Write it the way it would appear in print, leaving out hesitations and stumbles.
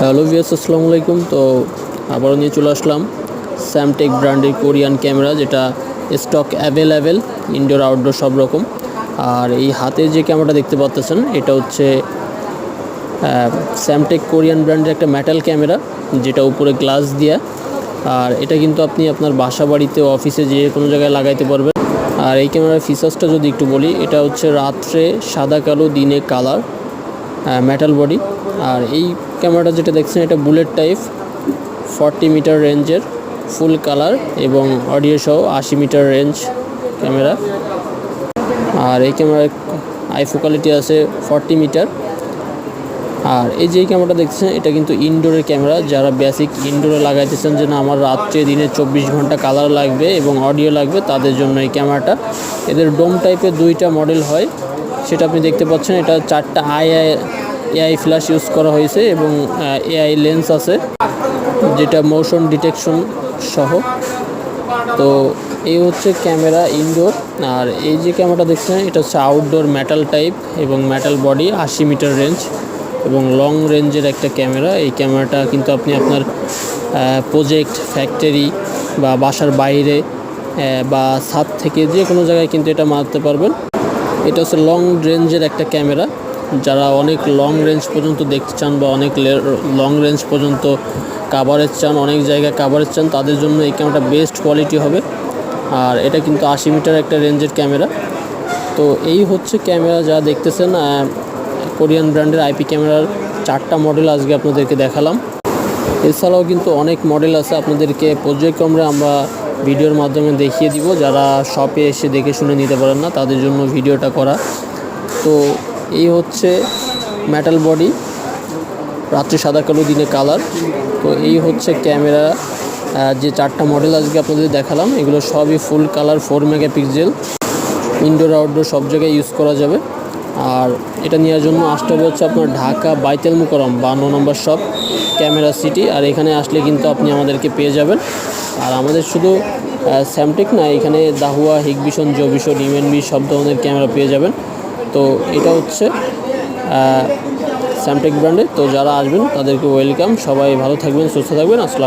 Hello viewers, আসসালামু আলাইকুম। তো আবারও নিয়ে চলে আসলাম স্যামটেক ব্র্যান্ডের কোরিয়ান ক্যামেরা, যেটা স্টক অ্যাভেলেবেল ইনডোর আউটডোর সব রকম। আর এই হাতে যে ক্যামেরাটা দেখতে পাচ্ছেন এটা হচ্ছে স্যামটেক কোরিয়ান ব্র্যান্ডের একটা মেটাল ক্যামেরা, যেটা উপরে গ্লাস দেওয়া। আর এটা কিন্তু আপনি আপনার বাসা বাড়িতে অফিসে যে কোনো জায়গায় লাগাইতে পারবেন। আর এই ক্যামেরার ফিচার্সটা যদি একটু বলি, এটা হচ্ছে রাত্রে সাদা কালো, দিনে কালার, মেটাল বডি। আর এই ক্যামেরাটা যেটা দেখছেন এটা বুলেট টাইপ, 40 মিটার রেঞ্জের, ফুল কালার এবং অডিও সহ 80 মিটার রেঞ্জ ক্যামেরা। আর এই ক্যামেরার আই ফোকালিটি আছে 40 মিটার। আর এই যে ক্যামেরাটা দেখছেন এটা কিন্তু ইনডোরের ক্যামেরা। যারা বেসিক ইনডোরে লাগাইতেছেন যে না আমার রাত্রে দিনে 24 ঘন্টা কালার লাগবে এবং অডিও লাগবে, তাদের জন্য এই ক্যামেরাটা। এদের ডোম টাইপের দুইটা মডেল হয়, সেটা আপনি দেখতে পাচ্ছেন। এটা 4টা এআই ফ্ল্যাশ ইউজ করা হয়েছে এবং এআই লেন্স আছে, যেটা মোশন ডিটেকশন সহ। তো এই হচ্ছে ক্যামেরা ইনডোর। আর এই যে ক্যামেরাটা দেখছেন এটা হচ্ছে আউটডোর মেটাল টাইপ এবং মেটাল বডি, 80 মিটার রেঞ্জ এবং লং রেঞ্জের একটা ক্যামেরা। এই ক্যামেরাটা কিন্তু আপনি আপনার প্রজেক্ট, ফ্যাক্টরি বা বাসার বাইরে বা ছাদ থেকে যে কোনো জায়গায় কিন্তু এটা মারতে পারবেন। এটা হচ্ছে লং রেঞ্জের একটা ক্যামেরা। যারা অনেক লং রেঞ্জ পর্যন্ত দেখতে চান বা অনেক লং রেঞ্জ পর্যন্ত কাভারেজ চান, অনেক জায়গায় কাভারেজ চান, তাদের জন্য এই ক্যামেরাটা বেস্ট কোয়ালিটি হবে। আর এটা কিন্তু 80 মিটার একটা রেঞ্জের ক্যামেরা। তো এই হচ্ছে ক্যামেরা যা দেখতেছেন, কোরিয়ান ব্র্যান্ডের আইপি ক্যামেরার 4টা মডেল আজকে আপনাদেরকে দেখালাম। এছাড়াও কিন্তু অনেক মডেল আছে, আপনাদেরকে পর্যায়ক্রমে আমরা ভিডিওর মাধ্যমে দেখিয়ে দিব। যারা শপে এসে দেখে শুনে নিতে পারেন না, তাদের জন্য ভিডিওটা করা। তো এই হচ্ছে মেটাল বডি, রাত্রে সাদা কালো, দিনে কালার। তো এই হচ্ছে ক্যামেরা, যে 4টা মডেল আজকে আপনাদের দেখালাম, এগুলো সবই full colour, 4 megapixel, indoor outdoor সব জায়গায় ইউজ করা যাবে। আর এটা নেওয়ার জন্য আসতে হবে হচ্ছে আপনার ঢাকা বাইতুল মোকাররম 52 নম্বর শপ, ক্যামেরা সিটি। আর এখানে আসলে কিন্তু আপনি আমাদেরকে পেয়ে যাবেন। আর আমাদের শুধু স্যামটেক না, এখানে দাহুয়া, হিগভিশন, জোভিশন, ইউএনবি সব ধরনের ক্যামেরা পেয়ে যাবেন। তো এটা হচ্ছে স্যামটেক ব্র্যান্ডের। তো যারা আসবেন তাদেরকে ওয়েলকাম। সবাই ভালো থাকবেন, সুস্থ থাকবেন। আসসালাম।